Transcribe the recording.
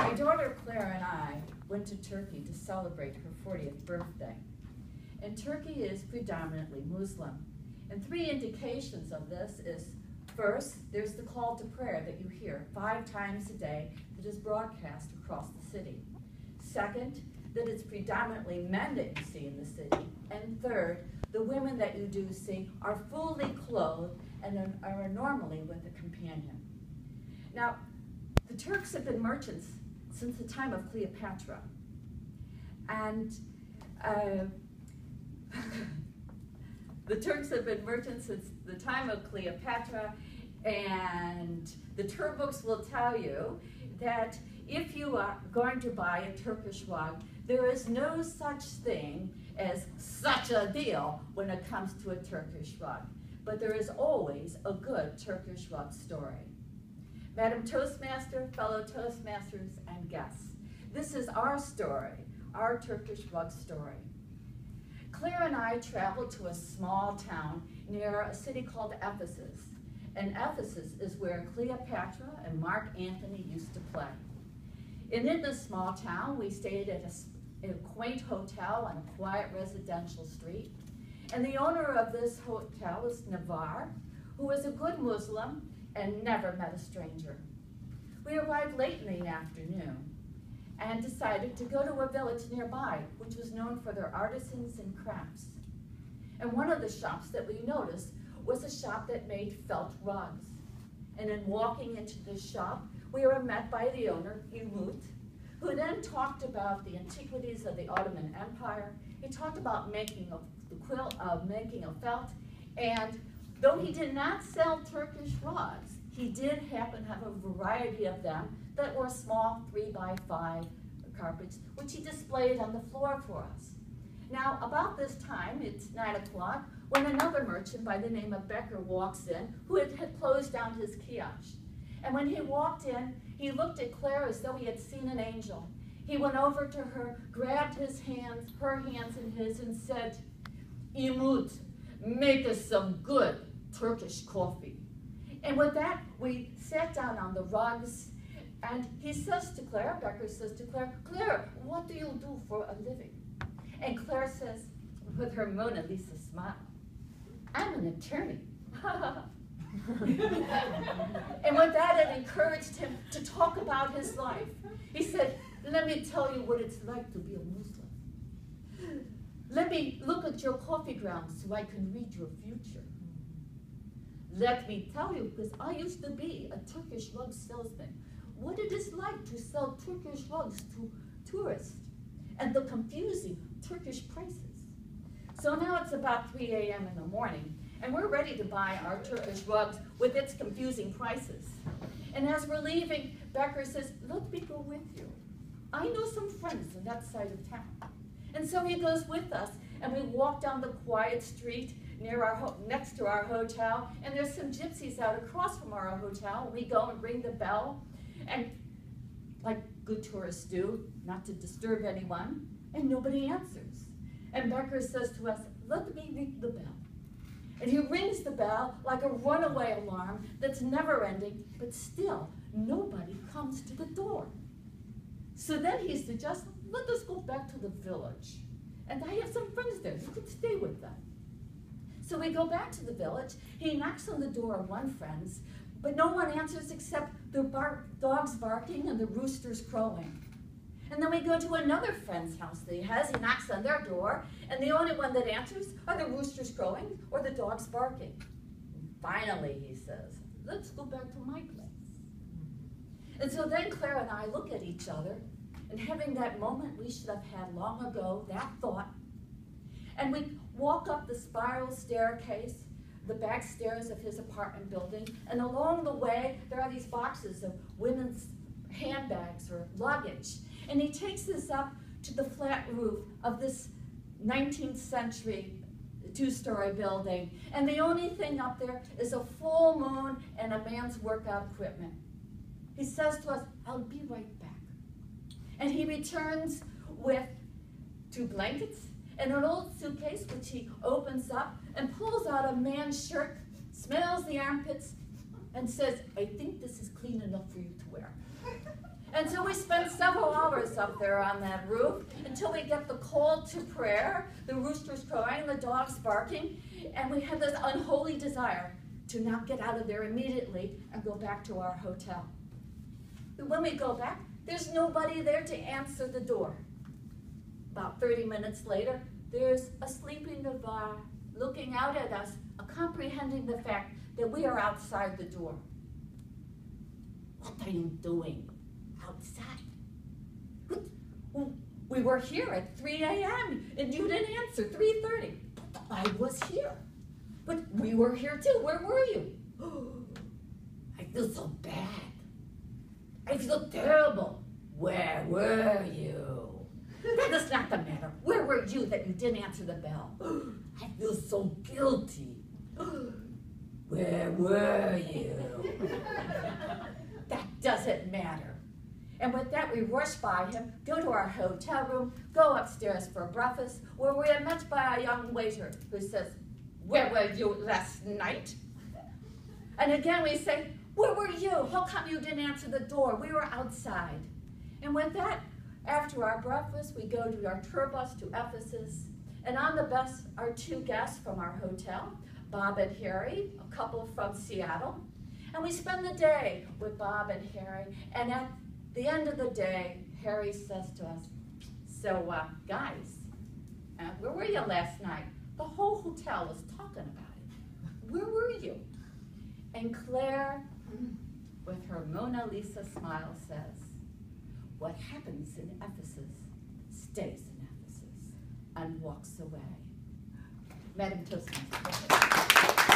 My daughter Claire and I went to Turkey to celebrate her 40th birthday. And Turkey is predominantly Muslim. And three indications of this is, first, there's the call to prayer that you hear 5 times a day that is broadcast across the city. Second, that it's predominantly men that you see in the city. And third, the women that you do see are fully clothed and are normally with a companion. Now, the Turks have been merchants since the time of Cleopatra. And the Turks have been merchants since the time of Cleopatra, and the tour books will tell you that if you are going to buy a Turkish rug, there is no such thing as such a deal when it comes to a Turkish rug. But there is always a good Turkish rug story. Madam Toastmaster, fellow Toastmasters, and guests, this is our story, our Turkish rug story. Claire and I traveled to a small town near a city called Ephesus. And Ephesus is where Cleopatra and Mark Antony used to play. And in this small town, we stayed at a quaint hotel on a quiet residential street. And the owner of this hotel is Navar, who was a good Muslim and never met a stranger. We arrived late in the afternoon and decided to go to a village nearby, which was known for their artisans and crafts. And one of the shops that we noticed was a shop that made felt rugs. And in walking into this shop, we were met by the owner, Umut, who then talked about the antiquities of the Ottoman Empire. He talked about making a felt, and though he did not sell Turkish rugs, he did happen to have a variety of them that were small 3x5 carpets, which he displayed on the floor for us. Now, about this time, it's 9 o'clock, when another merchant by the name of Becker walks in, who had closed down his kiosk. And when he walked in, he looked at Claire as though he had seen an angel. He went over to her, grabbed her hands in his, and said, "Umut, make us some good Turkish coffee." And with that, we sat down on the rugs, and he says to Claire, Becker says to Claire, "Claire, what do you do for a living?" And Claire says, with her Mona Lisa smile, "I'm an attorney." And with that, it encouraged him to talk about his life. He said, "Let me tell you what it's like to be a Muslim. Let me look at your coffee grounds so I can read your future. Let me tell you, because I used to be a Turkish rug salesman, what it is like to sell Turkish rugs to tourists and the confusing Turkish prices." So now it's about 3 a.m. in the morning, and we're ready to buy our Turkish rugs with its confusing prices. And as we're leaving, Becker says, "Let me go with you. I know some friends on that side of town." And so he goes with us, and we walk down the quiet street next to our hotel, and there's some gypsies out across from our hotel. We go and ring the bell, and like good tourists do, not to disturb anyone, and nobody answers. And Becker says to us, "Let me ring the bell." And he rings the bell like a runaway alarm that's never ending, but still nobody comes to the door. So then he suggests, "Let us go back to the village. And I have some friends there, you could stay with them." So we go back to the village. He knocks on the door of one friend's, but no one answers except the dogs barking and the roosters crowing. And then we go to another friend's house that he has. He knocks on their door, and the only one that answers are the roosters crowing or the dogs barking. And finally, he says, "Let's go back to my place." And so then Claire and I look at each other, and having that moment we should have had long ago, that thought, and we walk up the spiral staircase, the back stairs of his apartment building, and along the way, there are these boxes of women's handbags or luggage. And he takes us up to the flat roof of this 19th century 2-story building. And the only thing up there is a full moon and a man's workout equipment. He says to us, "I'll be right back." And he returns with 2 blankets and an old suitcase, which he opens up and pulls out a man's shirt, smells the armpits, and says, "I think this is clean enough for you to wear." And so we spent several hours up there on that roof until we get the call to prayer, the roosters crowing, the dogs barking, and we had this unholy desire to not get out of there immediately and go back to our hotel. When we go back, there's nobody there to answer the door. About 30 minutes later, there's a sleeping Navar looking out at us, comprehending the fact that we are outside the door. What are you doing outside? We were here at 3 a.m. and you didn't answer, 3:30. I was here, but we were here too. Where were you? I feel so bad. I feel terrible. Where were you? That is not the matter. Where were you that you didn't answer the bell? I feel so guilty. Where were you? That doesn't matter. And with that, we rush by him, go to our hotel room, go upstairs for breakfast, where we are met by a young waiter who says, where were you last night? And again we say, where were you? How come you didn't answer the door? We were outside. And with that, after our breakfast, we go to our tour bus to Ephesus. And on the bus are two guests from our hotel, Bob and Harry, a couple from Seattle. And we spend the day with Bob and Harry. And at the end of the day, Harry says to us, so guys, where were you last night? The whole hotel was talking about it. Where were you? And Claire, with her Mona Lisa smile, says, what happens in Ephesus stays in Ephesus, and walks away. Madame Toastmaster.